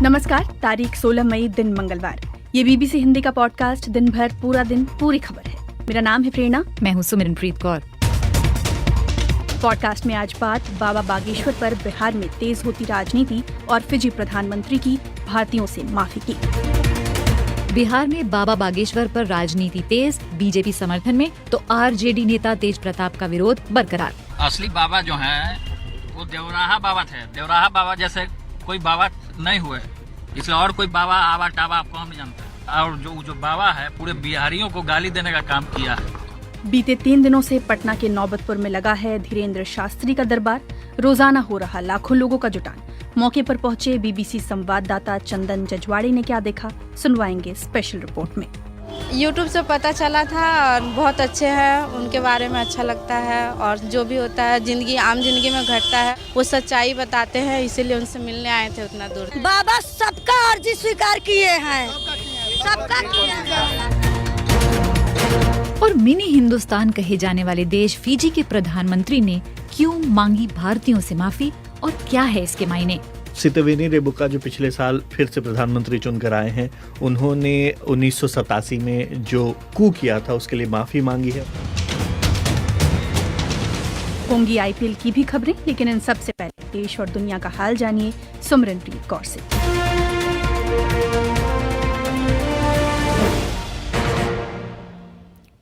नमस्कार, तारीख 16 मई दिन मंगलवार। ये बीबीसी हिंदी का पॉडकास्ट दिन भर पूरा दिन पूरी खबर है। मेरा नाम है प्रेरणा। मैं हूँ सिमरनप्रीत कौर। पॉडकास्ट में आज बात बाबा बागेश्वर पर बिहार में तेज होती राजनीति और फिजी प्रधानमंत्री की भारतीयों से माफी की। बिहार में बाबा बागेश्वर पर राजनीति तेज, बीजेपी समर्थन में तो आरजेडी नेता तेज प्रताप का विरोध बरकरार। असली बाबा जो हैं वो देवराहा बाबा थे। देवराहा बाबा जैसे कोई बाबा नहीं हुए, इसलिए और कोई बाबा आवा टावा आपको हम नहीं जानते। और जो बाबा है पूरे बिहारियों को गाली देने का काम किया है। बीते 3 दिनों से पटना के नौबतपुर में लगा है धीरेन्द्र शास्त्री का दरबार। रोजाना हो रहा लाखों लोगों का जुटान। मौके पर पहुंचे बीबीसी संवाददाता चंदन जजवाड़ी ने क्या देखा, सुनवाएंगे स्पेशल रिपोर्ट में। यूट्यूब से पता चला था और बहुत अच्छे हैं, उनके बारे में अच्छा लगता है और जो भी होता है जिंदगी आम जिंदगी में घटता है वो सच्चाई बताते हैं, इसीलिए उनसे मिलने आए थे उतना दूर। बाबा सबका अर्जी स्वीकार किए हैं, सबका किए हैं। और मिनी हिंदुस्तान कहे जाने वाले देश फिजी के प्रधानमंत्री ने क्यों मांगी भारतीयों से माफी और क्या है इसके मायने। सितवेनी रेबुका जो पिछले साल फिर से प्रधानमंत्री चुनकर आए हैं, उन्होंने 1987 में जो कू किया था उसके लिए माफी मांगी है। होंगी आईपीएल की भी खबरें, लेकिन इन सबसे पहले देश और दुनिया का हाल जानिए सिमरनप्रीत कौर से।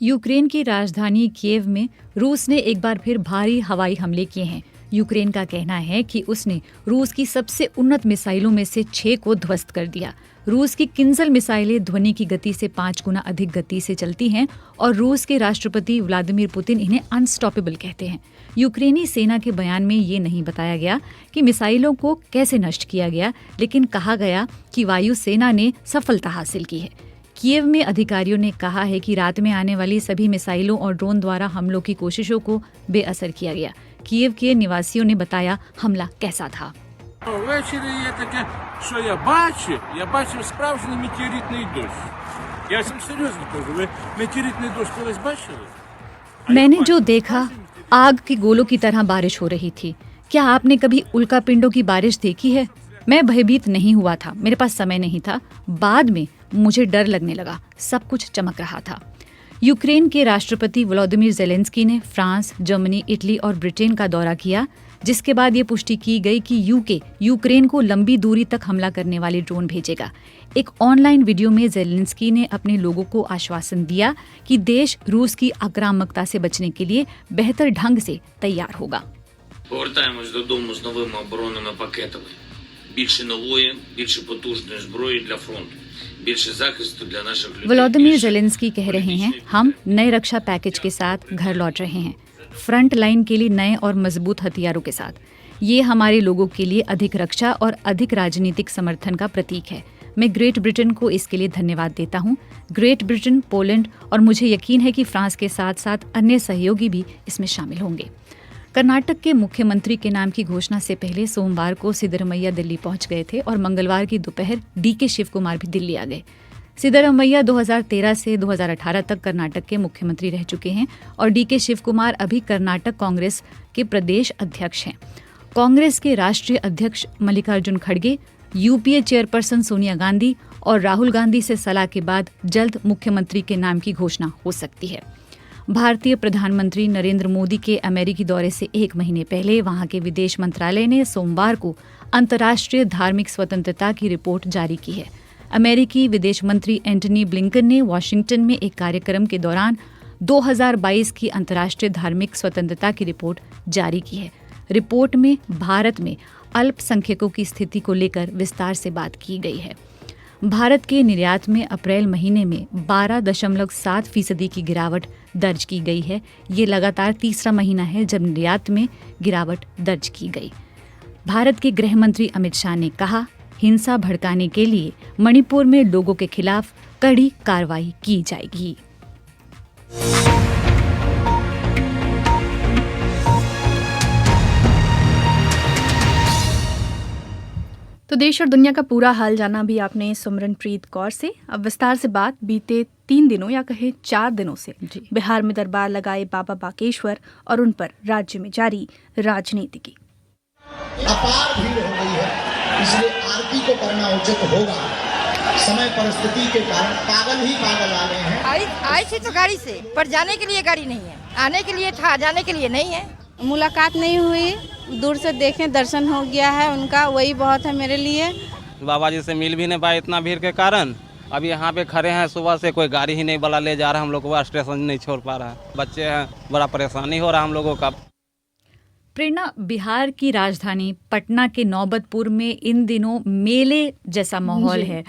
यूक्रेन की राजधानी कीव में रूस ने एक बार फिर भारी हवाई हमले किए हैं। यूक्रेन का कहना है कि उसने रूस की सबसे उन्नत मिसाइलों में से 6 को ध्वस्त कर दिया। रूस की किंजल मिसाइलें ध्वनि की गति से 5 गुना अधिक गति से चलती हैं और रूस के राष्ट्रपति व्लादिमीर पुतिन इन्हें अनस्टॉपेबल कहते हैं। यूक्रेनी सेना के बयान में ये नहीं बताया गया कि मिसाइलों को कैसे नष्ट किया गया, लेकिन कहा गया कि वायु सेना ने सफलता हासिल की है। कीव में अधिकारियों ने कहा है कि रात में आने वाली सभी मिसाइलों और ड्रोन द्वारा हमलों की कोशिशों को बेअसर किया गया। कीव के निवासियों ने बताया हमला कैसा था। Ввечері є таке, що я бачив справжній метеоритний дощ. Я вам серйозно кажу, ви метеоритний дощ колись бачили? मैंने जो देखा, आग के गोलों की तरह बारिश हो रही थी। क्या आपने कभी उल्कापिंडों की बारिश देखी है? मैं भयभीत नहीं हुआ था, मेरे पास समय नहीं था। बाद में मुझे डर लगने लगा, सब कुछ चमक रहा था। यूक्रेन के राष्ट्रपति व्लादिमीर ज़ेलेंस्की ने फ्रांस, जर्मनी, इटली और ब्रिटेन का दौरा किया, जिसके बाद ये पुष्टि की गई कि यूके यूक्रेन को लंबी दूरी तक हमला करने वाले ड्रोन भेजेगा। एक ऑनलाइन वीडियो में ज़ेलेंस्की ने अपने लोगों को आश्वासन दिया कि देश रूस की आक्रामकता से बचने के लिए बेहतर ढंग से तैयार होगा। Повертаємось додому з новими оборонними пакетами. Більше нової, більше потужної зброї для фронту. більше захисту для наших людей. व्लादिमीर ज़ेलेंस्की कह रहे हैं, हम नए रक्षा पैकेज के साथ घर लौट रहे हैं, फ्रंट लाइन के लिए नए और मजबूत हथियारों के साथ। ये हमारे लोगों के लिए अधिक रक्षा और अधिक राजनीतिक समर्थन का प्रतीक है। मैं ग्रेट ब्रिटेन को इसके लिए धन्यवाद देता हूँ। ग्रेट ब्रिटेन, पोलैंड और मुझे यकीन है कि फ्रांस के साथ साथ अन्य सहयोगी भी इसमें शामिल होंगे। कर्नाटक के मुख्यमंत्री के नाम की घोषणा से पहले सोमवार को सिद्धरमैया दिल्ली पहुंच गए थे और मंगलवार की दोपहर डीके शिवकुमार भी दिल्ली आ गए। सिद्धरमैया 2013 से 2018 तक कर्नाटक के मुख्यमंत्री रह चुके हैं और डीके शिवकुमार अभी कर्नाटक कांग्रेस के प्रदेश अध्यक्ष हैं। कांग्रेस के राष्ट्रीय अध्यक्ष मल्लिकार्जुन खड़गे, यूपीए चेयरपर्सन सोनिया गांधी और राहुल गांधी से सलाह के बाद जल्द मुख्यमंत्री के नाम की घोषणा हो सकती है। भारतीय प्रधानमंत्री नरेंद्र मोदी के अमेरिकी दौरे से 1 महीने पहले वहां के विदेश मंत्रालय ने सोमवार को अंतर्राष्ट्रीय धार्मिक स्वतंत्रता की रिपोर्ट जारी की है। अमेरिकी विदेश मंत्री एंटनी ब्लिंकन ने वॉशिंगटन में एक कार्यक्रम के दौरान 2022 की अंतर्राष्ट्रीय धार्मिक स्वतंत्रता की रिपोर्ट जारी की है। रिपोर्ट में भारत में अल्पसंख्यकों की स्थिति को लेकर विस्तार से बात की गई है। भारत के निर्यात में अप्रैल महीने में 12.7% की गिरावट दर्ज की गई है। ये लगातार तीसरा महीना है जब निर्यात में गिरावट दर्ज की गई। भारत के गृह मंत्री अमित शाह ने कहा, हिंसा भड़काने के लिए मणिपुर में लोगों के खिलाफ कड़ी कार्रवाई की जाएगी। तो देश और दुनिया का पूरा हाल जाना भी आपने सिमरनप्रीत कौर से। अब विस्तार से बात बीते 3 दिनों या कहे 4 दिनों से बिहार में दरबार लगाए बाबा बागेश्वर और उन पर राज्य में जारी राजनीति की। अपार भीड़ हो गई है, इसलिए आरती को करना उचित होगा। समय परिस्थिति के कारण पागल ही पागल आ गए हैं। आई थी तो गाड़ी से, पर जाने के लिए गाड़ी नहीं है, आने के लिए था, जाने के लिए नहीं है। मुलाकात नहीं हुई, दूर से देखें, दर्शन हो गया है उनका, वही बहुत है मेरे लिए। बाबा जी से मिल भी नहीं पाए इतना भीड़ के कारण। अब यहाँ पे खड़े हैं, सुबह से कोई गाड़ी ही नहीं वाला ले जा रहा, हम लोग को स्टेशन नहीं छोड़ पा रहा है। बच्चे हैं, बड़ा परेशानी हो रहा है हम लोगों का। प्रेरणा, बिहार की राजधानी पटना के नौबतपुर में इन दिनों मेले जैसा माहौल है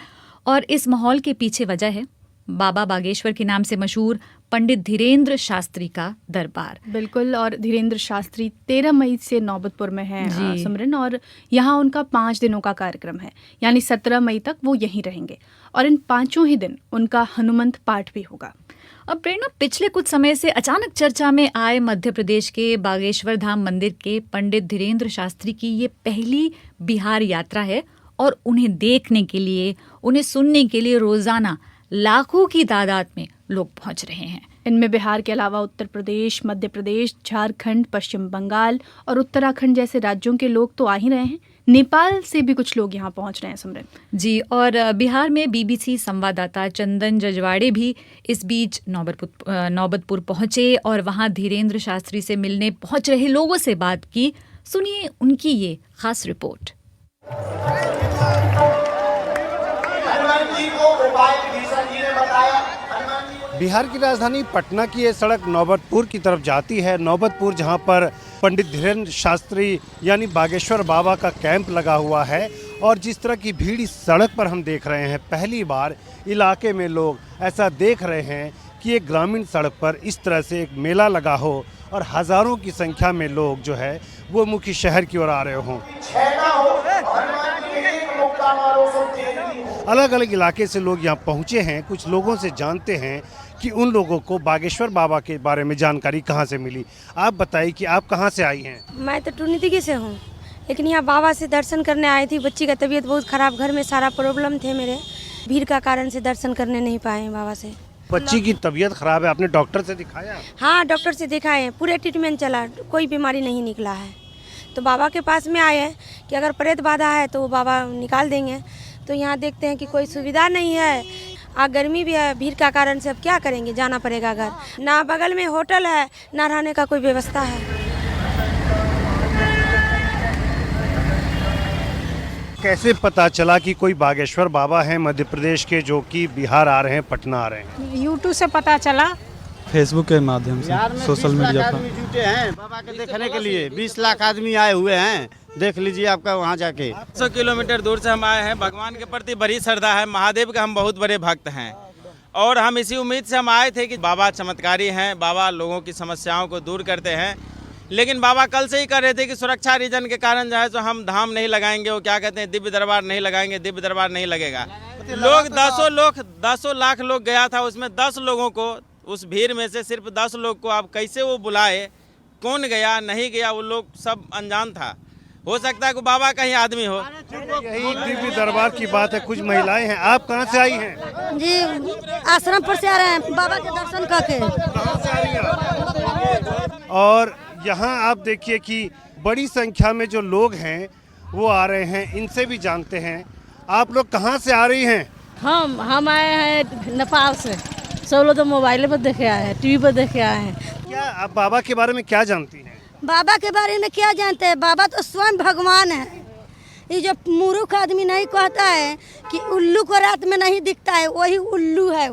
और इस माहौल के पीछे वजह है बाबा बागेश्वर के नाम से मशहूर पंडित धीरेन्द्र शास्त्री का दरबार। बिल्कुल, और धीरेन्द्र शास्त्री 13 मई से नौबतपुर में हैं सिमरन, और यहाँ उनका 5 दिनों का कार्यक्रम है, यानी 17 मई तक वो यहीं रहेंगे और इन 5 ही दिन उनका हनुमंत पाठ भी होगा। अब प्रेरणा, पिछले कुछ समय से अचानक चर्चा में आए मध्य प्रदेश के बागेश्वर धाम मंदिर के पंडित धीरेन्द्र शास्त्री की ये पहली बिहार यात्रा है और उन्हें देखने के लिए, उन्हें सुनने के लिए रोजाना लाखों की तादाद में लोग पहुंच रहे हैं। इनमें बिहार के अलावा उत्तर प्रदेश, मध्य प्रदेश, झारखंड, पश्चिम बंगाल और उत्तराखंड जैसे राज्यों के लोग तो आ ही रहे हैं, नेपाल से भी कुछ लोग यहाँ पहुँच रहे हैं सिमरन जी। और बिहार में बीबीसी संवाददाता चंदन जजवाड़े भी इस बीच नौबतपुर पहुंचे और वहाँ धीरेन्द्र शास्त्री से मिलने पहुंच रहे लोगों से बात की। सुनिए उनकी ये खास रिपोर्ट। बिहार की राजधानी पटना की ये सड़क नौबतपुर की तरफ जाती है। नौबतपुर जहां पर पंडित धीरेन्द्र शास्त्री यानी बागेश्वर बाबा का कैंप लगा हुआ है और जिस तरह की भीड़ इस सड़क पर हम देख रहे हैं, पहली बार इलाके में लोग ऐसा देख रहे हैं कि एक ग्रामीण सड़क पर इस तरह से एक मेला लगा हो और हजारों की संख्या में लोग जो है वो मुख्य शहर की ओर आ रहे हों। अलग अलग इलाके से लोग यहाँ पहुँचे हैं। कुछ लोगों से जानते हैं कि उन लोगों को बागेश्वर बाबा के बारे में जानकारी कहाँ से मिली। आप बताइए कि आप कहाँ से आई हैं? मैं तो टूनीतिगी से हूँ, लेकिन यहाँ बाबा से दर्शन करने आई थी। बच्ची का तबीयत बहुत खराब, घर में सारा प्रॉब्लम थे मेरे, भीड़ का कारण से दर्शन करने नहीं पाए बाबा से। बच्ची की तबीयत खराब है, आपने डॉक्टर से दिखाया? हाँ, डॉक्टर से दिखाए, पूरे ट्रीटमेंट चला, कोई बीमारी नहीं निकला है। तो बाबा के पास में आए हैं कि अगर प्रेत बाधा है तो वो बाबा निकाल देंगे। तो यहाँ देखते हैं कि कोई सुविधा नहीं है, गर्मी भी है, भीड़ का कारण से अब क्या करेंगे, जाना पड़ेगा घर। ना बगल में होटल है, ना रहने का कोई व्यवस्था है। कैसे पता चला कि कोई बागेश्वर बाबा हैं मध्य प्रदेश के जो कि बिहार आ रहे हैं, पटना आ रहे हैं? यूट्यूब से पता चला, फेसबुक के माध्यम से, सोशल मीडिया पर। जुटे हैं बाबा के देखने के लिए, 20 लाख आदमी आए हुए हैं, देख लीजिए आपका वहाँ जाके। 100 किलोमीटर दूर से हम आए हैं। भगवान के प्रति बड़ी श्रद्धा है, महादेव के हम बहुत बड़े भक्त हैं और हम इसी उम्मीद से हम आए थे कि बाबा चमत्कारी हैं, बाबा लोगों की समस्याओं को दूर करते हैं। लेकिन बाबा कल से ही कर रहे थे कि सुरक्षा रीजन के कारण जो है तो हम धाम नहीं लगाएंगे, वो क्या कहते हैं, दिव्य दरबार नहीं लगाएंगे, दिव्य दरबार नहीं लगेगा। लोग 10 लाख लोग गया था, उसमें 10 लोगों को, उस भीड़ में से सिर्फ 10 लोग को आप कैसे वो बुलाए, कौन गया नहीं गया, वो लोग सब अनजान था। हो सकता है कि बाबा का ही आदमी हो। यही दिव्य दरबार की बात है। कुछ महिलाएं हैं, आप कहां से आई हैं? जी, आश्रम पर से आ रहे हैं बाबा के दर्शन करके। और यहाँ आप देखिए कि बड़ी संख्या में जो लोग हैं वो आ रहे हैं। इनसे भी जानते हैं। आप लोग कहाँ से आ रही हैं? हम आए हैं नेपाल से। सब लोग तो मोबाइल पर देखे आए हैं, टीवी पर देखे आए हैं। क्या आप बाबा के बारे में क्या जानती हैं? बाबा के बारे में क्या जानते हैं? बाबा तो स्वयं भगवान है। ये जो मूर्ख आदमी नहीं कहता है कि उल्लू को रात में नहीं दिखता है, वही उल्लू है,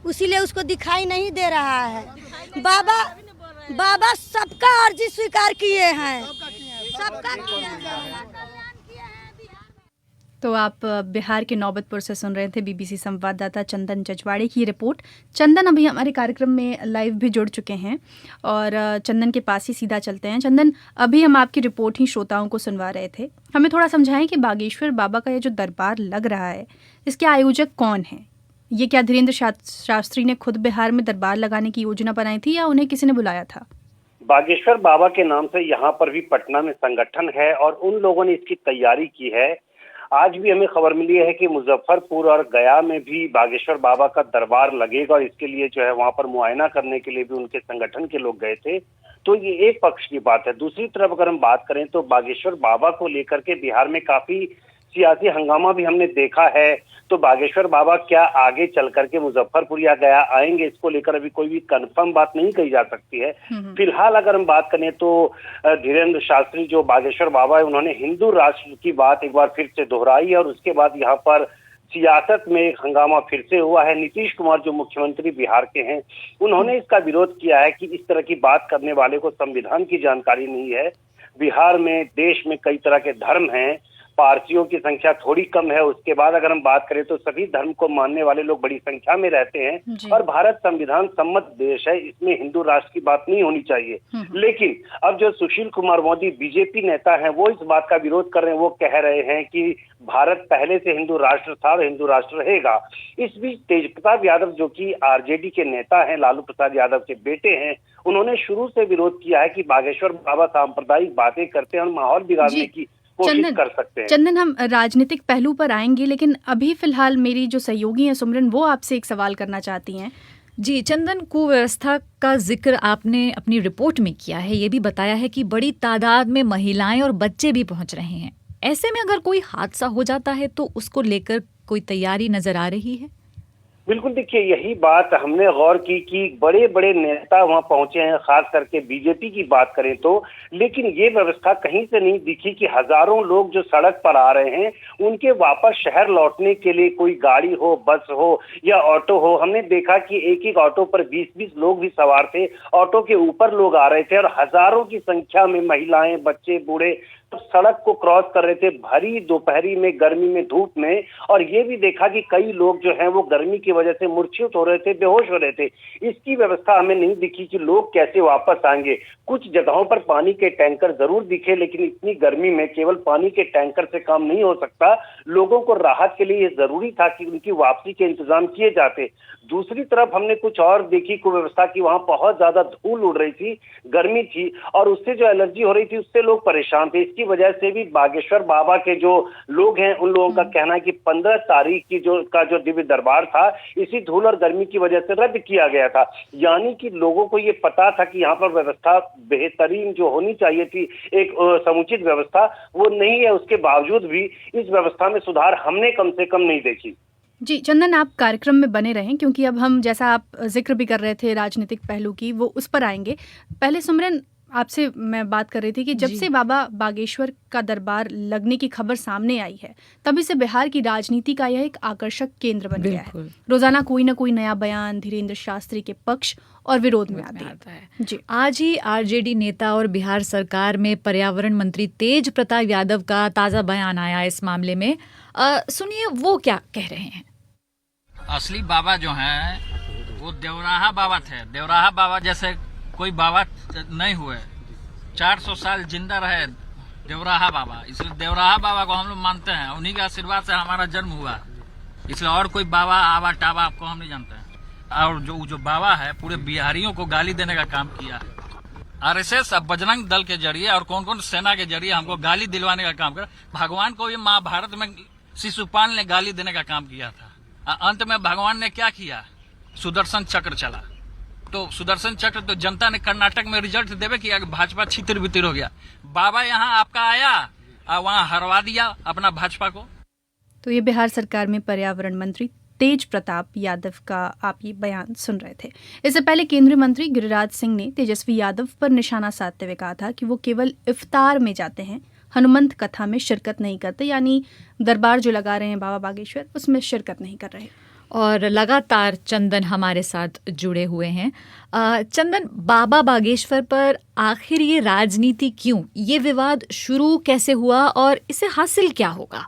उसीलिए उसको दिखाई नहीं दे रहा है। बाबा सबका अर्जी स्वीकार किए हैं, सबका किए हैं। तो आप बिहार के नौबतपुर से सुन रहे थे बीबीसी संवाददाता चंदन जजवाड़े की रिपोर्ट। चंदन अभी हमारे कार्यक्रम में लाइव भी जुड़ चुके हैं और चंदन के पास ही सीधा चलते हैं। चंदन, अभी हम आपकी रिपोर्ट ही श्रोताओं को सुनवा रहे थे, हमें थोड़ा समझाएं कि बागेश्वर बाबा का ये जो दरबार लग रहा है, इसके आयोजक कौन हैं? ये क्या धीरेन्द्र शास्त्री ने खुद बिहार में दरबार लगाने की योजना बनाई थी या उन्हें किसी ने बुलाया था? बागेश्वर बाबा के नाम से यहाँ पर भी पटना में संगठन है और उन लोगों ने इसकी तैयारी की है। आज भी हमें खबर मिली है कि मुजफ्फरपुर और गया में भी बागेश्वर बाबा का दरबार लगेगा और इसके लिए जो है वहां पर मुआयना करने के लिए भी उनके संगठन के लोग गए थे। तो ये एक पक्ष की बात है। दूसरी तरफ अगर हम बात करें तो बागेश्वर बाबा को लेकर के बिहार में काफी सियासी हंगामा भी हमने देखा है। तो बागेश्वर बाबा क्या आगे चल करके मुजफ्फरपुर या गया आएंगे, इसको लेकर अभी कोई भी कंफर्म बात नहीं कही जा सकती है। फिलहाल अगर हम बात करें तो धीरेन्द्र शास्त्री जो बागेश्वर बाबा है, उन्होंने हिंदू राष्ट्र की बात एक बार फिर से दोहराई और उसके बाद यहाँ पर सियासत में एक हंगामा फिर से हुआ है। नीतीश कुमार जो मुख्यमंत्री बिहार के हैं, उन्होंने इसका विरोध किया है कि इस तरह की बात करने वाले को संविधान की जानकारी नहीं है। बिहार में देश में कई तरह के धर्म हैं, पारसियों की संख्या थोड़ी कम है। उसके बाद अगर हम बात करें तो सभी धर्म को मानने वाले लोग बड़ी संख्या में रहते हैं और भारत संविधान सम्मत देश है, इसमें हिंदू राष्ट्र की बात नहीं होनी चाहिए। लेकिन अब जो सुशील कुमार मोदी बीजेपी नेता हैं, वो इस बात का विरोध कर रहे हैं। वो कह रहे हैं कि भारत पहले से हिंदू राष्ट्र था और हिंदू राष्ट्र रहेगा। इस बीच तेजप्रताप यादव जो कि आरजेडी के नेता हैं, लालू प्रसाद यादव के बेटे हैं, उन्होंने शुरू से विरोध किया है कि बागेश्वर बाबा सांप्रदायिक बातें करते हैं और माहौल बिगाड़ने की कोशिश कर सकते हैं। चंदन, हम राजनीतिक पहलू पर आएंगे, लेकिन अभी फिलहाल मेरी जो सहयोगी हैं सुमरन, वो आपसे एक सवाल करना चाहती हैं। जी चंदन, कुव्यवस्था का जिक्र आपने अपनी रिपोर्ट में किया है। ये भी बताया है कि बड़ी तादाद में महिलाएं और बच्चे भी पहुंच रहे हैं। ऐसे में अगर कोई हादसा हो जाता है तो उसको लेकर कोई तैयारी नजर आ रही है? बिल्कुल, देखिए यही बात हमने गौर की कि बड़े बड़े नेता वहां पहुंचे हैं, खास करके बीजेपी की बात करें तो, लेकिन ये व्यवस्था कहीं से नहीं दिखी कि हजारों लोग जो सड़क पर आ रहे हैं उनके वापस शहर लौटने के लिए कोई गाड़ी हो, बस हो या ऑटो हो। हमने देखा कि एक एक ऑटो पर 20-20 लोग भी सवार थे, ऑटो के ऊपर लोग आ रहे थे और हजारों की संख्या में महिलाएं, बच्चे, बूढ़े सड़क को क्रॉस कर रहे थे भरी दोपहरी में, गर्मी में, धूप में। और ये भी देखा कि कई लोग जो हैं वो गर्मी की वजह से मूर्छित हो रहे थे, बेहोश हो रहे थे। इसकी व्यवस्था हमें नहीं दिखी कि लोग कैसे वापस आएंगे। कुछ जगहों पर पानी के टैंकर जरूर दिखे, लेकिन इतनी गर्मी में केवल पानी के टैंकर से काम नहीं हो सकता। लोगों को राहत के लिए ये जरूरी था कि उनकी वापसी के इंतजाम किए जाते। दूसरी तरफ हमने कुछ और देखी कुव्यवस्था की, वहां बहुत ज्यादा धूल उड़ रही थी, गर्मी थी और उससे जो एलर्जी हो रही थी उससे लोग परेशान थे। इसकी वजह से भी बागेश्वर बाबा के जो लोग हैं उन लोगों का कहना है कि 15 तारीख की जो दिव्य दरबार था, इसी धूल और गर्मी की वजह से रद्द किया गया था। यानी कि लोगों को ये पता था कि यहाँ पर व्यवस्था बेहतरीन जो होनी चाहिए थी, एक समुचित व्यवस्था, वो नहीं है। उसके बावजूद भी इस व्यवस्था में सुधार हमने कम से कम नहीं देखी। जी चंदन, आप कार्यक्रम में बने रहें, क्योंकि अब हम, जैसा आप जिक्र भी कर रहे थे राजनीतिक पहलू की, वो उस पर आएंगे। पहले सुमरन, आपसे मैं बात कर रही थी कि जब से बाबा बागेश्वर का दरबार लगने की खबर सामने आई है, तभी से बिहार की राजनीति का यह एक आकर्षक केंद्र बन गया है। रोजाना कोई ना कोई नया बयान धीरेन्द्र शास्त्री के पक्ष और विरोध में आता है। जी, आज ही आरजेडी नेता और बिहार सरकार में पर्यावरण मंत्री तेज प्रताप यादव का ताज़ा बयान आया इस मामले में। सुनिए वो क्या कह रहे हैं। असली बाबा जो हैं वो देवराहा बाबा थे। देवराहा बाबा जैसे कोई बाबा नहीं हुए, 400 साल जिंदा रहे देवराहा बाबा, इसलिए देवराहा बाबा को हम लोग मानते हैं। उन्हीं के आशीर्वाद से हमारा जन्म हुआ, इसलिए और कोई बाबा आवा टावा आपको हम नहीं जानते हैं। और जो बाबा है पूरे बिहारियों को गाली देने का काम किया है। आरएसएस अब बजरंग दल के जरिए और कौन कौन सेना के जरिए हमको गाली दिलवाने का काम कर। भगवान को भी महाभारत में शिशुपाल ने गाली देने का काम किया था। अंत में भगवान ने क्या किया, सुदर्शन चक्र चला। तो सुदर्शन चक्र तो जनता ने कर्नाटक में रिजल्ट देवे किया कि भाजपा छितिर बितिर हो गया। बाबा यहाँ आपका आया और वहाँ हरवा दिया अपना भाजपा को। तो ये बिहार सरकार में पर्यावरण मंत्री तेज प्रताप यादव का आप ये बयान सुन रहे थे। इससे पहले केंद्रीय मंत्री गिरिराज सिंह ने तेजस्वी यादव पर निशाना साधते हुए कहा था कि वो केवल इफ्तार में जाते हैं, हनुमंत कथा में शिरकत नहीं करते, यानी दरबार जो लगा रहे हैं बाबा बागेश्वर, उसमें शिरकत नहीं कर रहे। और लगातार चंदन हमारे साथ जुड़े हुए हैं। चंदन, बाबा बागेश्वर पर आखिर ये राजनीति क्यों, ये विवाद शुरू कैसे हुआ और इसे हासिल क्या होगा?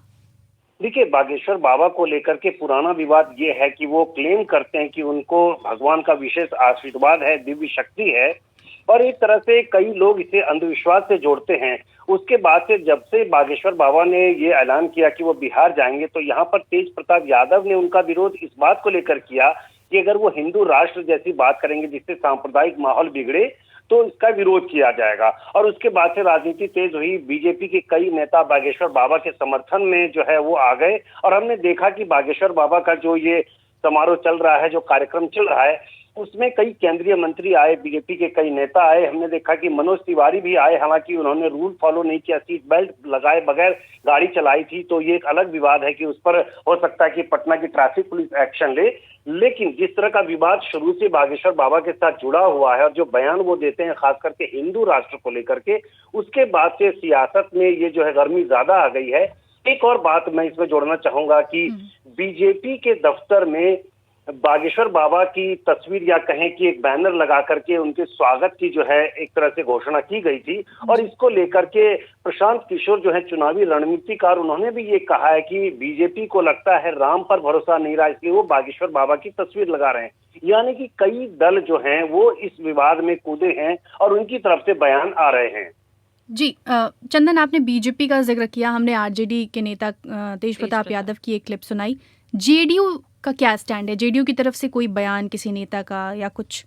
देखिए, बागेश्वर बाबा को लेकर के पुराना विवाद ये है कि वो क्लेम करते हैं कि उनको भगवान का विशेष आशीर्वाद है, दिव्य शक्ति है, और एक तरह से कई लोग इसे अंधविश्वास से जोड़ते हैं। उसके बाद से जब से बागेश्वर बाबा ने ये ऐलान किया कि वो बिहार जाएंगे, तो यहाँ पर तेज प्रताप यादव ने उनका विरोध इस बात को लेकर किया कि अगर वो हिंदू राष्ट्र जैसी बात करेंगे जिससे सांप्रदायिक माहौल बिगड़े, तो इसका विरोध किया जाएगा। और उसके बाद से राजनीति तेज हुई। बीजेपी के कई नेता बागेश्वर बाबा के समर्थन में जो है वो आ गए, और हमने देखा कि बागेश्वर बाबा का जो ये समारोह चल रहा है, जो कार्यक्रम चल रहा है, उसमें कई केंद्रीय मंत्री आए, बीजेपी के कई नेता आए। हमने देखा कि मनोज तिवारी भी आए, हालांकि उन्होंने रूल फॉलो नहीं किया, सीट बेल्ट लगाए बगैर गाड़ी चलाई थी, तो ये एक अलग विवाद है कि उस पर हो सकता है कि पटना की ट्रैफिक पुलिस एक्शन ले। लेकिन जिस तरह का विवाद शुरू से बागेश्वर बाबा के साथ जुड़ा हुआ है और जो बयान वो देते हैं खास करके हिंदू राष्ट्र को लेकर के, उसके बाद से सियासत में ये जो है गर्मी ज्यादा आ गई है। एक और बात मैं इसमें जोड़ना चाहूंगा कि बीजेपी के दफ्तर में बागेश्वर बाबा की तस्वीर या कहें कि एक बैनर लगा करके उनके स्वागत की जो है एक तरह से घोषणा की गई थी, और इसको लेकर के प्रशांत किशोर जो है चुनावी रणनीतिकार, उन्होंने भी ये कहा है कि बीजेपी को लगता है राम पर भरोसा नहीं रहा, इसलिए वो बागेश्वर बाबा की तस्वीर लगा रहे हैं। यानी कि कई दल जो हैं वो इस विवाद में कूदे हैं और उनकी तरफ से बयान आ रहे हैं। जी चंदन, आपने बीजेपी का जिक्र किया, हमने आरजेडी के नेता तेज प्रताप यादव की एक क्लिप सुनाई। जेडीयू का क्या स्टैंड है? जेडीयू की तरफ से कोई बयान किसी नेता का या कुछ?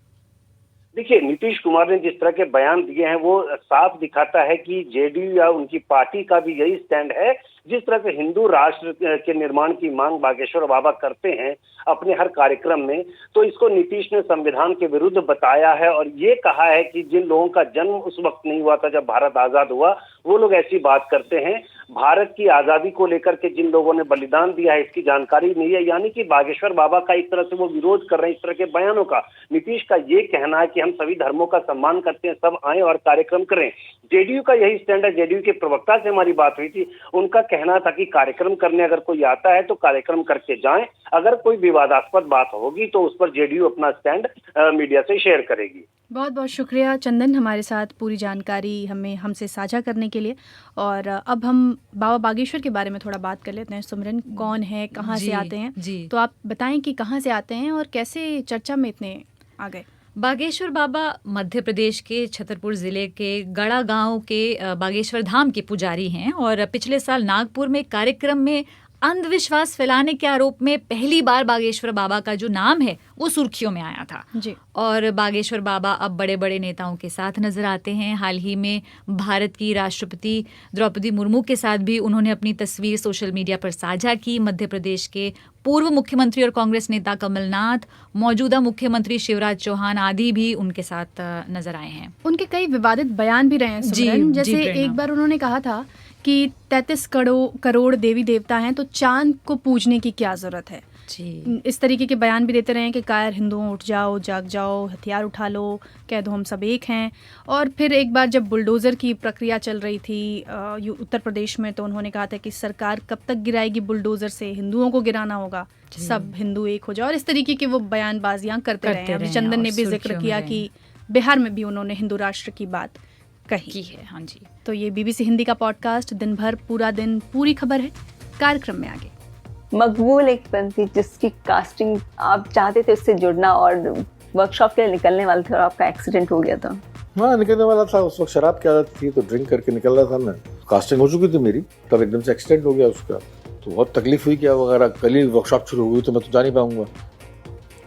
देखिए, नीतीश कुमार ने जिस तरह के बयान दिए हैं वो साफ दिखाता है कि जेडीयू या उनकी पार्टी का भी यही स्टैंड है। जिस तरह से हिंदू राष्ट्र के निर्माण की मांग बागेश्वर बाबा करते हैं अपने हर कार्यक्रम में, तो इसको नीतीश ने संविधान के विरुद्ध बताया है और ये कहा है कि जिन लोगों का जन्म उस वक्त नहीं हुआ था जब भारत आजाद हुआ, वो लोग ऐसी बात करते हैं। भारत की आजादी को लेकर के जिन लोगों ने बलिदान दिया है इसकी जानकारी नहीं है, यानी कि बागेश्वर बाबा का एक तरह से वो विरोध कर रहे हैं इस तरह के बयानों का। नीतीश का ये कहना है कि हम सभी धर्मों का सम्मान करते हैं, सब आए और कार्यक्रम करें। जेडीयू का यही स्टैंड है। जेडीयू के प्रवक्ता से हमारी बात हुई थी, उनका कहना था कि कार्यक्रम करने अगर कोई आता है तो कार्यक्रम करके जाएं, अगर कोई विवादास्पद बात होगी तो उस पर जेडीयू अपना स्टैंड मीडिया से शेयर करेगी। बहुत बहुत शुक्रिया चंदन, हमारे साथ पूरी जानकारी हमसे साझा करने के लिए। और अब हम बाबा बागेश्वर के बारे में थोड़ा बात कर लेते हैं। सुमरन, कौन है, कहाँ से आते हैं? तो आप बताएं कि कहाँ से आते हैं और कैसे चर्चा में इतने आ गए? बागेश्वर बाबा मध्य प्रदेश के छतरपुर ज़िले के गड़ा गांव के बागेश्वर धाम के पुजारी हैं और पिछले साल नागपुर में कार्यक्रम में अंधविश्वास फैलाने के आरोप में पहली बार बागेश्वर बाबा का जो नाम है वो सुर्खियों में आया था जी। और बागेश्वर बाबा अब बड़े बड़े नेताओं के साथ नजर आते हैं। हाल ही में भारत की राष्ट्रपति द्रौपदी मुर्मू के साथ भी उन्होंने अपनी तस्वीर सोशल मीडिया पर साझा की। मध्य प्रदेश के पूर्व मुख्यमंत्री और कांग्रेस नेता कमलनाथ, मौजूदा मुख्यमंत्री शिवराज चौहान आदि भी उनके साथ नजर आए हैं। उनके कई विवादित बयान भी रहे हैं सुमरन। जैसे एक बार उन्होंने कहा था कि 33 करोड़ देवी देवता हैं तो चांद को पूजने की क्या जरूरत है। इस तरीके के बयान भी देते रहे हैं कि कायर हिंदुओं उठ जाओ, जाग जाओ, हथियार उठा लो, कह दो हम सब एक हैं। और फिर एक बार जब बुलडोज़र की प्रक्रिया चल रही थी उत्तर प्रदेश में, तो उन्होंने कहा था कि सरकार कब तक गिराएगी बुलडोज़र से, हिंदुओं को गिराना होगा, सब हिंदू एक हो जाओ। और इस तरीके के वो बयानबाजियाँ करते रहे हैं। अभी चंदन ने भी जिक्र किया कि बिहार में भी उन्होंने हिंदू राष्ट्र की बात कही है। हाँ जी। तो ये बीबीसी हिंदी का पॉडकास्ट दिन भर पूरा दिन पूरी खबर है, कार्यक्रम में आगे। मकबूल एक बंदी जिसकी कास्टिंग आप चाहते थे उससे जुड़ना और वर्कशॉप के लिए निकलने वाले थे और आपका एक्सीडेंट हो गया था। हाँ, निकलने वाला था। उस वक्त शराब की आदत थी तो ड्रिंक करके निकल रहा था मैं। कास्टिंग हो चुकी थी मेरी, तब एकदम से एक्सीडेंट हो गया उसका, तो बहुत तकलीफ हुई। क्या वगैरह कल ही वर्कशॉप शुरू हुई तो मैं तो जा नहीं पाऊंगा।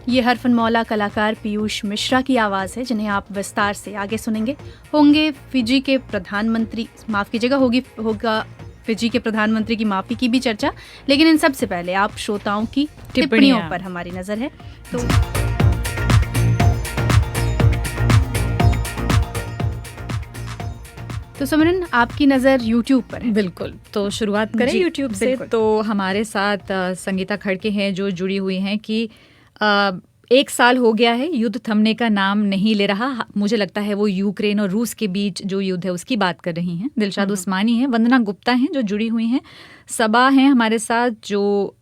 ये हरफनमौला कलाकार पीयूष मिश्रा की आवाज़ है जिन्हें आप विस्तार से आगे सुनेंगे। होंगे फिजी के प्रधानमंत्री, माफ़ कीजिएगा, होगा फिजी के प्रधानमंत्री की माफ़ी की भी चर्चा। लेकिन इन सबसे पहले आप श्रोताओं की टिप्पणियों पर हमारी नज़र है। तो सुमरन, आपकी नज़र यूट्यूब पर है। बिल्कुल, तो शुरुआत करें यूट्यूब से। तो हमारे साथ संगीता खड़के हैं जो जुड़ी हुई हैं कि 1 साल हो गया है, युद्ध थमने का नाम नहीं ले रहा। मुझे लगता है वो यूक्रेन और रूस के बीच जो युद्ध है उसकी बात कर रही हैं। दिलशाद उस्मानी हैं, वंदना गुप्ता हैं जो जुड़ी हुई हैं, सबा हैं हमारे साथ, जो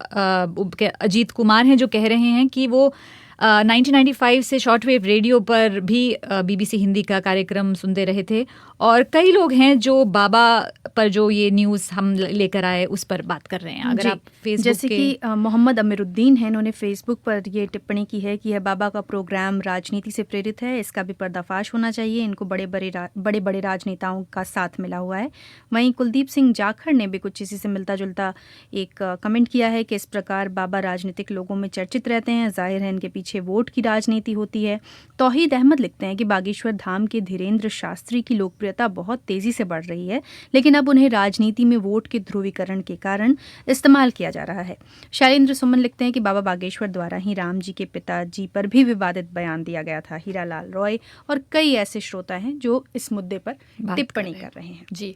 अजीत कुमार हैं जो कह रहे हैं कि वो 1995 से शॉर्टवेव रेडियो पर भी बीबीसी हिंदी का कार्यक्रम सुनते रहे थे। और कई लोग हैं जो बाबा पर जो ये न्यूज़ हम लेकर आए उस पर बात कर रहे हैं। अगर आप फेसबुक जैसे कि मोहम्मद अमीरुद्दीन हैं, इन्होंने फेसबुक पर ये टिप्पणी की है कि यह बाबा का प्रोग्राम राजनीति से प्रेरित है, इसका भी पर्दाफाश होना चाहिए, इनको बड़े बड़े राजनेताओं का साथ मिला हुआ है। वहीं कुलदीप सिंह जाखड़ ने भी कुछ इसी से मिलता जुलता एक कमेंट किया है कि इस प्रकार बाबा राजनीतिक लोगों में चर्चित रहते हैं, जाहिर है इनके पीछे पीछे वोट की राजनीति होती है। तौहीद अहमद लिखते हैं कि बागेश्वर धाम के धीरेन्द्र शास्त्री की लोकप्रियता बहुत तेज़ी से बढ़ रही है, लेकिन अब उन्हें राजनीति में वोट के ध्रुवीकरण के कारण इस्तेमाल किया जा रहा है। शैलेंद्र सुमन लिखते हैं कि बाबा बागेश्वर द्वारा ही राम जी के पिताजी पर भी विवादित बयान दिया गया था। हीरालाल रॉय और कई ऐसे श्रोता हैं जो इस मुद्दे पर टिप्पणी कर रहे हैं। जी,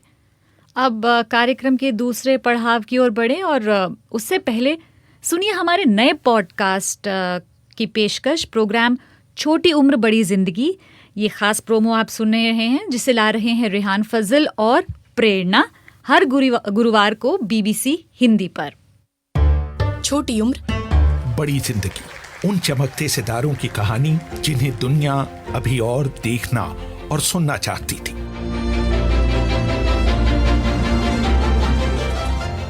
अब कार्यक्रम के दूसरे पड़ाव की ओर बढ़े और उससे पहले सुनिए हमारे नए पॉडकास्ट की पेशकश, प्रोग्राम छोटी उम्र बड़ी जिंदगी। ये खास प्रोमो आप सुन रहे हैं जिसे ला रहे हैं रेहान फजल और प्रेरणा, हर गुरुवार को BBC हिंदी पर। छोटी उम्र बड़ी जिंदगी, उन चमकते सितारों की कहानी जिन्हें दुनिया अभी और देखना और सुनना चाहती थी।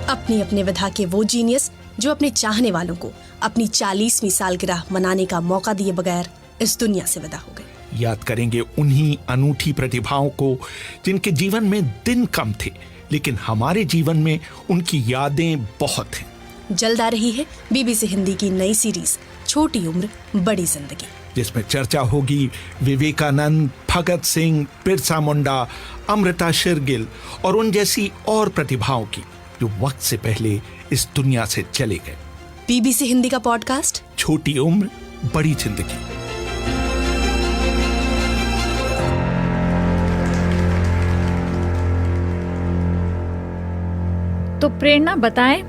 अपनी अपने विधा के वो जीनियस जो अपने चाहने वालों को अपनी 40वीं सालगिरह मनाने का मौका दिए बगैर इस दुनिया से विदा हो गए। याद करेंगे उन्हीं अनूठी प्रतिभाओं को जिनके जीवन में दिन कम थे, लेकिन हमारे जीवन में उनकी यादें बहुत हैं। जल्द आ रही है BBC हिंदी की नई सीरीज छोटी उम्र बड़ी जिंदगी, जिसमें चर्चा होगी विवेकानंद, भगत सिंह, बिरसा मुंडा, अमृता शेरगिल और उन जैसी और प्रतिभाओं की जो वक्त से पहले इस दुनिया से चले गए। BBC हिंदी का पॉडकास्ट छोटी उम्र बड़ी जिंदगी। तो प्रेरणा बताएं,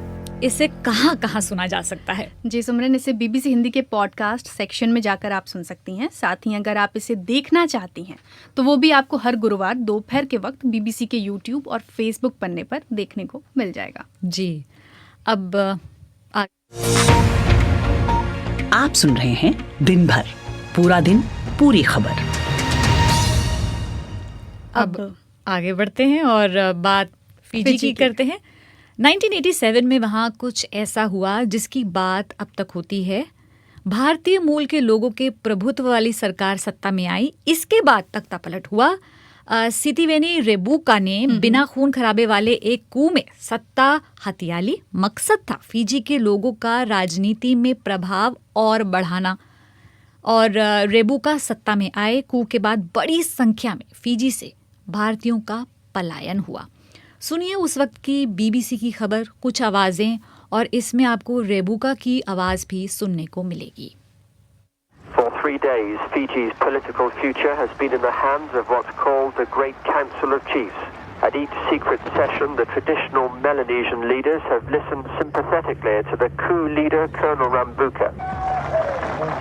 इसे कहाँ कहाँ सुना जा सकता है? जी सिमरन, इसे BBC हिंदी के पॉडकास्ट सेक्शन में जाकर आप सुन सकती हैं। साथ ही अगर आप इसे देखना चाहती हैं तो वो भी आपको हर गुरुवार दोपहर के वक्त BBC के YouTube और Facebook पन्ने पर देखने को मिल जाएगा। जी, अब आप सुन रहे हैं दिन भर, पूरा दिन, पूरी खबर। अब आगे बढ़ते हैं और बात फिजी की करते हैं। 1987 में वहाँ कुछ ऐसा हुआ जिसकी बात अब तक होती है। भारतीय मूल के लोगों के प्रभुत्व वाली सरकार सत्ता में आई। इसके बाद तख्ता पलट हुआ। सितिवेनी रेबुका ने बिना खून खराबे वाले एक coup में सत्ता हथिया ली। मकसद था फिजी के लोगों का राजनीति में प्रभाव और बढ़ाना। और रेबुका सत्ता में आए। coup के बाद बड़ी संख्या में फिजी से भारतीयों का पलायन हुआ। सुनिए उस वक्त की BBC की खबर, कुछ आवाजें, और इसमें आपको रेबुका की आवाज भी सुनने को मिलेगी। For 3 days, Fiji's political future has been in the hands of what's called the Great Council of Chiefs. At each secret session, the traditional Melanesian leaders have listened sympathetically to the coup leader, Colonel Rambuka.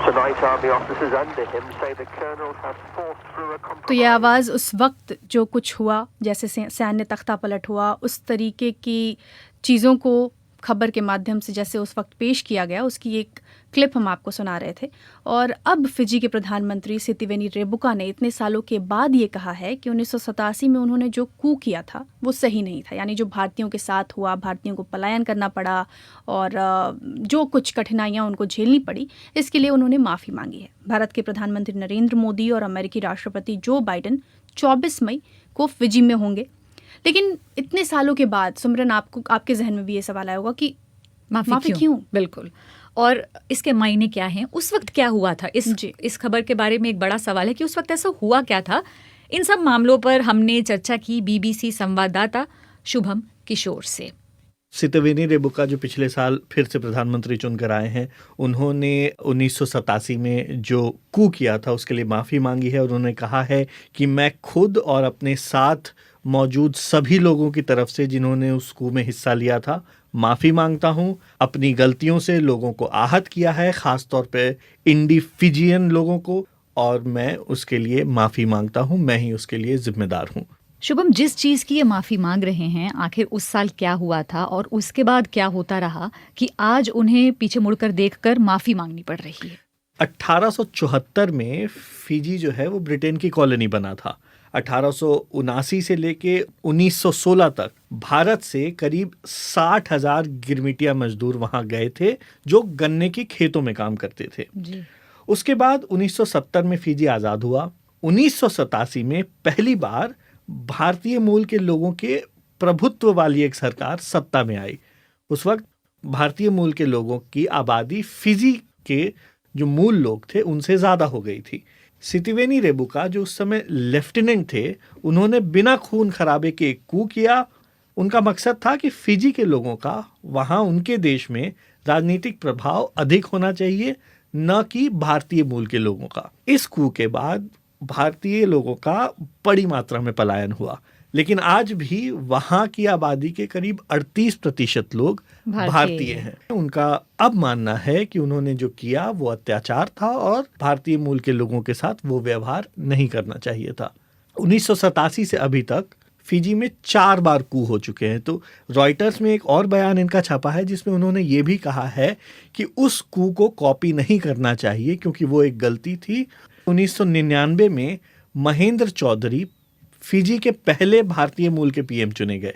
Tonight, army officers under him say the colonel has forced through a compromise. तो ये आवाज़ उस वक्त जो कुछ हुआ, जैसे सैन्य तख्ता पलट हुआ, उस तरीके की चीज़ों को खबर के माध्यम से जैसे उस वक्त पेश किया गया, उसकी एक क्लिप हम आपको सुना रहे थे। और अब फिजी के प्रधानमंत्री सितिवेनी रेबुका ने इतने सालों के बाद ये कहा है कि 1987 में उन्होंने जो coup किया था वो सही नहीं था। यानी जो भारतीयों के साथ हुआ, भारतीयों को पलायन करना पड़ा और जो कुछ कठिनाइयाँ उनको झेलनी पड़ी, इसके लिए उन्होंने माफ़ी मांगी है। भारत के प्रधानमंत्री नरेंद्र मोदी और अमेरिकी राष्ट्रपति जो बाइडेन 24 मई को फिजी में होंगे। लेकिन इतने सालों के बाद सिमरन, आपके जहन में भी ये सवाल आया होगा कि माफ़ी क्यों? बिल्कुल। और इसके मायने क्या हैं? उस वक्त क्या हुआ था? इस खबर के बारे में एक बड़ा सवाल है कि उस वक्त ऐसा हुआ क्या था। इन सब मामलों पर हमने चर्चा की BBC संवाददाता शुभम किशोर से। सितिवेनी रेबुका जो पिछले साल फिर से प्रधानमंत्री चुनकर आए हैं, उन्होंने 1987 में जो coup किया था उसके लिए माफ़ी मांगी है। और उन्होंने कहा है कि मैं खुद और अपने साथ मौजूद सभी लोगों की तरफ से जिन्होंने उस coup में हिस्सा लिया था माफ़ी मांगता हूं। अपनी गलतियों से लोगों को आहत किया है, ख़ास तौर पे इंडी फिजियन लोगों को, और मैं उसके लिए माफ़ी मांगता हूं। मैं ही उसके लिए जिम्मेदार हूं। शुभम, जिस चीज़ की ये माफ़ी मांग रहे हैं, आखिर उस साल क्या हुआ था और उसके बाद क्या होता रहा कि आज उन्हें पीछे मुड़कर देखकर माफ़ी मांगनी पड़ रही है? 1874 में फिजी जो है वो ब्रिटेन की कॉलोनी बना था। 1879 से लेके 1916 तक भारत से करीब 60,000 गिरमिटिया मजदूर वहां गए थे जो गन्ने के खेतों में काम करते थे। जी। उसके बाद 1970 में फिजी आज़ाद हुआ। 1987 में पहली बार भारतीय मूल के लोगों के प्रभुत्व वाली एक सरकार सत्ता में आई। उस वक्त भारतीय मूल के लोगों की आबादी फिजी के जो मूल लोग थे उनसे ज़्यादा हो गई थी। सितिवेनी रेबुका जो उस समय लेफ्टिनेंट थे, उन्होंने बिना खून खराबे के एक कू किया। उनका मकसद था कि फिजी के लोगों का वहाँ उनके देश में राजनीतिक प्रभाव अधिक होना चाहिए, न कि भारतीय मूल के लोगों का। इस कू के बाद भारतीय लोगों का बड़ी मात्रा में पलायन हुआ, लेकिन आज भी वहाँ की आबादी के करीब 38% लोग भारतीय हैं। उनका अब मानना है कि उन्होंने जो किया वो अत्याचार था और भारतीय मूल के लोगों के साथ वो व्यवहार नहीं करना चाहिए था। 1987 से अभी तक फिजी में 4 बार कू हो चुके हैं। तो रॉयटर्स में एक और बयान इनका छपा है जिसमें उन्होंने ये भी कहा है कि उस कू को कॉपी नहीं करना चाहिए क्योंकि वो एक गलती थी। 1999 में महेंद्र चौधरी फिजी के पहले भारतीय मूल के पीएम चुने गए,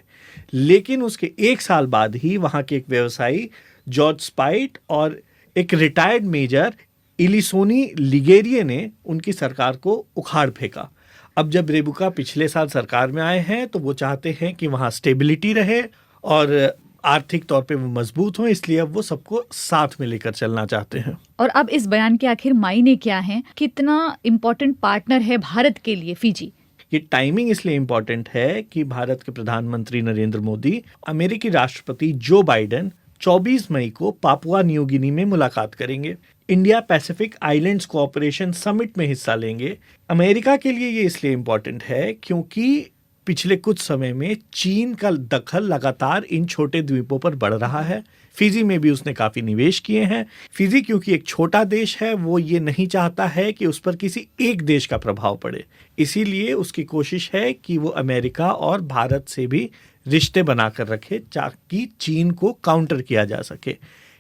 लेकिन उसके 1 साल बाद ही वहाँ के एक व्यवसायी जॉर्ज स्पाइट और एक रिटायर्ड मेजर इलिसोनी लिगेरिये ने उनकी सरकार को उखाड़ फेंका। अब जब रेबुका पिछले साल सरकार में आए हैं तो वो चाहते हैं कि वहाँ स्टेबिलिटी रहे और आर्थिक तौर पे वो मजबूत हों, इसलिए अब वो सबको साथ में लेकर चलना चाहते हैं। और अब इस बयान के आखिर मायने क्या हैं? कितना इम्पोर्टेंट पार्टनर है भारत के लिए फिजी? ये टाइमिंग इसलिए इम्पोर्टेंट है कि भारत के प्रधानमंत्री नरेंद्र मोदी अमेरिकी राष्ट्रपति जो बाइडेन 24 मई को पापुआ न्यू गिनी में मुलाकात करेंगे। India Pacific islands cooperation summit में हिस्सा लेंगे। अमेरिका के लिए ये इसलिए इम्पोर्टेंट है क्योंकि पिछले कुछ समय में चीन का दखल लगातार इन छोटे द्वीपों पर बढ़ रहा है। फिजी में भी उसने काफी निवेश किए हैं। फिजी क्योंकि एक छोटा देश है, वो ये नहीं चाहता है कि उस पर किसी एक देश का प्रभाव पड़े, इसीलिए उसकी कोशिश है कि वो अमेरिका और भारत से भी रिश्ते बनाकर रखे ताकि चीन को काउंटर किया जा सके।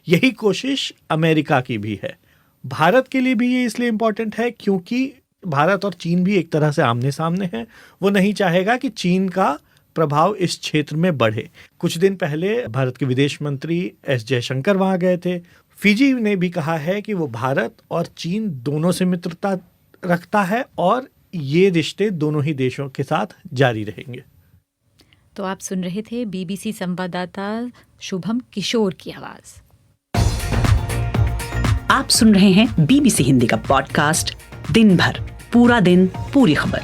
यही कोशिश अमेरिका की भी है। भारत के लिए भी ये इसलिए इम्पोर्टेंट है क्योंकि भारत और चीन भी एक तरह से आमने सामने हैं। वो नहीं चाहेगा कि चीन का प्रभाव इस क्षेत्र में बढ़े। कुछ दिन पहले भारत के विदेश मंत्री एस जयशंकर वहाँ गए थे। फिजी ने भी कहा है कि वो भारत और चीन दोनों से मित्रता रखता है और ये रिश्ते दोनों ही देशों के साथ जारी रहेंगे। तो आप सुन रहे थे बीबीसी संवाददाता शुभम किशोर की आवाज। आप सुन रहे हैं बीबीसी हिंदी का पॉडकास्ट दिन भर, पूरा दिन, पूरी खबर।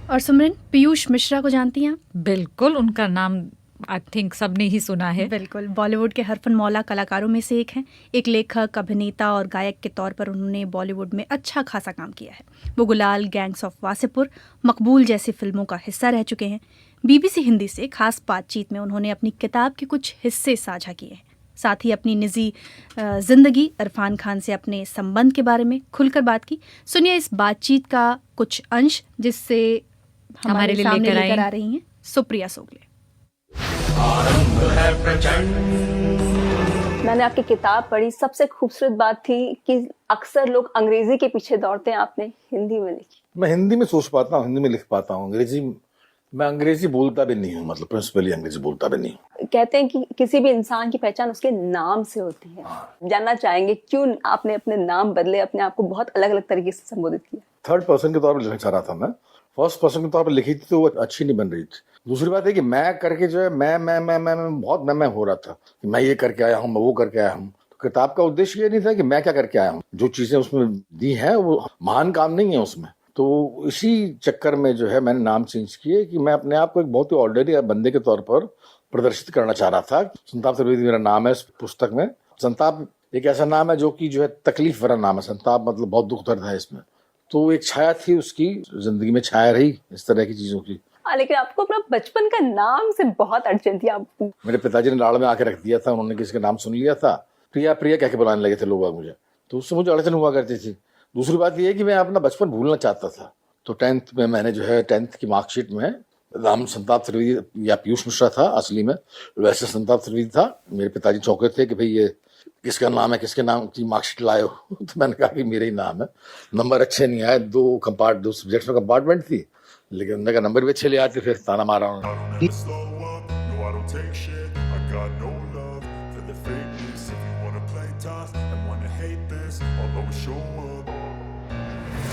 और सिमरन, पीयूष मिश्रा को जानती हैं? बिल्कुल, उनका नाम आई थिंक सबने ही सुना है। बिल्कुल, बॉलीवुड के हरफन मौला कलाकारों में से एक हैं। एक लेखक, अभिनेता और गायक के तौर पर उन्होंने बॉलीवुड में अच्छा खासा काम किया है। वो गुलाल, गैंग्स ऑफ वासेपुर, मकबूल जैसी फिल्मों का हिस्सा रह चुके हैं। बीबीसी हिंदी से खास बातचीत में उन्होंने अपनी किताब के कुछ हिस्से साझा किए हैं। साथ ही अपनी निजी जिंदगी, इरफान खान से अपने संबंध के बारे में खुलकर बात की। सुनिए इस बातचीत का कुछ अंश जिससे हमारे लिए लेकर आ रही हैं सुप्रिया सोगले। मैंने आपकी किताब पढ़ी, सबसे खूबसूरत बात थी कि अक्सर लोग अंग्रेजी के पीछे दौड़ते हैं, आपने हिंदी में लिखी। मैं हिंदी में सोच पाता हूँ, हिंदी में लिख पाता हूँ। मैं अंग्रेजी बोलता भी नहीं हूँ, मतलब प्रिंसिपली अंग्रेजी बोलता भी नहीं हूँ। कहते हैं कि किसी भी इंसान की पहचान उसके नाम से होती है। जानना चाहेंगे क्यों आपने अपने नाम बदले, अपने आप को बहुत अलग अलग तरीके से संबोधित किया? 3rd पर्सन के तौर पर लिखना चाह रहा था मैं। 1st पर्सन के तौर पर लिखी थी तो वो अच्छी नहीं बन रही थी। दूसरी बात है कि मैं करके जो है मैं बहुत मैं हो रहा था कि मैं ये करके आया हूँ, मैं वो करके आया हूँ। तो किताब का उद्देश्य ये नहीं था कि मैं क्या करके आया हूँ। जो चीजें उसमें दी हैं वो महान काम नहीं है उसमें। तो इसी चक्कर में जो है मैंने नाम चेंज किए कि मैं अपने आप को एक बहुत ही ऑर्डिनरी बंदे के तौर पर प्रदर्शित करना चाह रहा था। संताप त्रिवेदी मेरा नाम है इस पुस्तक में। संताप एक ऐसा नाम है जो कि जो है तकलीफ भरा नाम है। संताप मतलब बहुत दुख दर्द है इसमें। तो एक छाया थी उसकी जिंदगी में, छाया रही इस तरह की चीजों की। लेकिन आपको अपना बचपन का नाम से बहुत अड़चन थी आपको। मेरे पिताजी ने लाड़ में आके रख दिया था, उन्होंने किसी का नाम सुन लिया था, प्रिया प्रिया कह के बुलाने लगे थे लोग मुझे, तो उससे मुझे अड़चन हुआ करती थी। दूसरी बात यह है कि मैं अपना बचपन भूलना चाहता था। तो 10th में मैंने जो है 10th की मार्कशीट में नाम संताप त्रिवेदी या पीयूष मिश्रा था असली में, वैसे संताप त्रिवेदी था। मेरे पिताजी चौंके थे कि भाई ये किसका नाम है, किसके नाम की मार्कशीट लाए हो। तो मैंने कहा कि मेरा ही नाम है। नंबर अच्छे नहीं आए, 2 सब्जेक्ट्स में कंपार्टमेंट थी, लेकिन उनका नंबर भी अच्छे ले आते, फिर ताना मारा उन्होंने।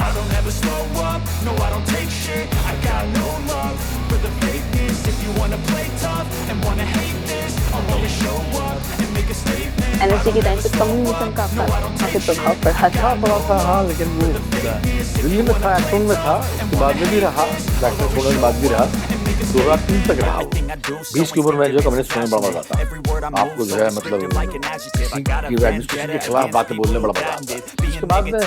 I don't ever slow up, no I don't take shit. I got no love for the fakeness. If you wanna play tough and wanna hate this, I'll always show up and make a statement. पहुंचे के time पे communism का आपका काफी प्रभाव पड़ा था? पड़ा था, हाँ, लेकिन वो दिल्ली में था, एक्शन में था, उसके बाद में भी रहा, डॉक्टर छोड़ने के बाद भी रहा, 2003 तक रहा। 20 की उम्र में जो कम्युनिस्ट होने बड़ा मजा आता, आपको जो है मतलब एडमिनिस्ट्रेशन के खिलाफ बातें बोलने बड़ा मजा आता है। उसके बाद में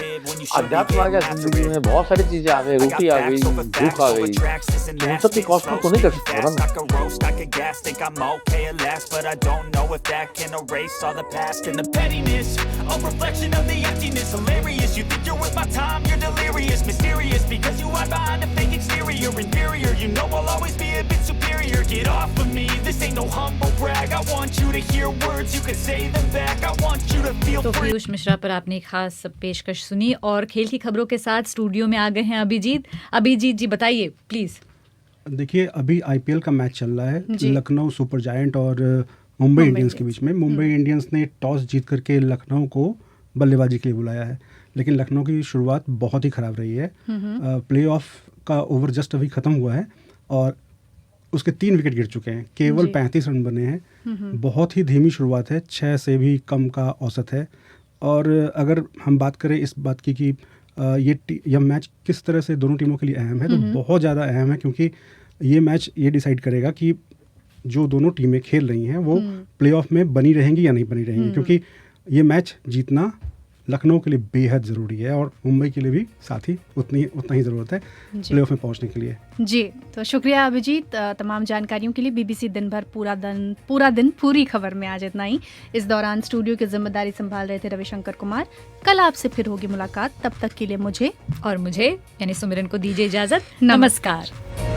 अध्यात्म आ गया जिंदगी में, बहुत सारी चीजें आ गई, रोटी आ गई, भूख आ गई, तो उन सब की कॉस्ट को नहीं कर सकते ना। Get off of me, this ain't no humble brag. I want you to hear words, you can say them back. I want you to feel तो free. पीयूष मिश्रा पर आपने खास पेशकश सुनी और खेल की खबरों के साथ स्टूडियो में आ गए हैं अभिजीत जी बताइए प्लीज। देखिए, अभी आईपीएल का मैच चल रहा है जी। लखनऊ सुपर जायंट और मुंबई इंडियंस के बीच में। मुंबई इंडियंस ने टॉस जीत करके लखनऊ को बल्लेबाजी के लिए बुलाया है, लेकिन लखनऊ की शुरुआत बहुत ही ख़राब रही है। प्लेऑफ का ओवर जस्ट अभी ख़त्म हुआ है और उसके 3 विकेट गिर चुके हैं, केवल 35 रन बने हैं। बहुत ही धीमी शुरुआत है, 6 से भी कम का औसत है। और अगर हम बात करें इस बात की कि यह मैच किस तरह से दोनों टीमों के लिए अहम है, तो बहुत ज़्यादा अहम है, क्योंकि ये मैच ये डिसाइड करेगा कि जो दोनों टीमें खेल रही हैं वो प्लेऑफ में बनी रहेंगी या नहीं बनी रहेंगी, क्योंकि ये मैच जीतना लखनऊ के लिए बेहद ज़रूरी है और मुंबई के लिए भी साथ ही उतना ही ज़रूरत है प्लेऑफ में पहुंचने के लिए। जी, तो शुक्रिया अभिजीत तमाम जानकारियों के लिए। बीबीसी दिन भर पूरा दिन पूरी खबर में आज इतना ही। इस दौरान स्टूडियो की जिम्मेदारी संभाल रहे थे रविशंकर कुमार। कल आपसे फिर होगी मुलाकात, तब तक के लिए मुझे यानी सुमिरन को दीजिए इजाजत। नमस्कार।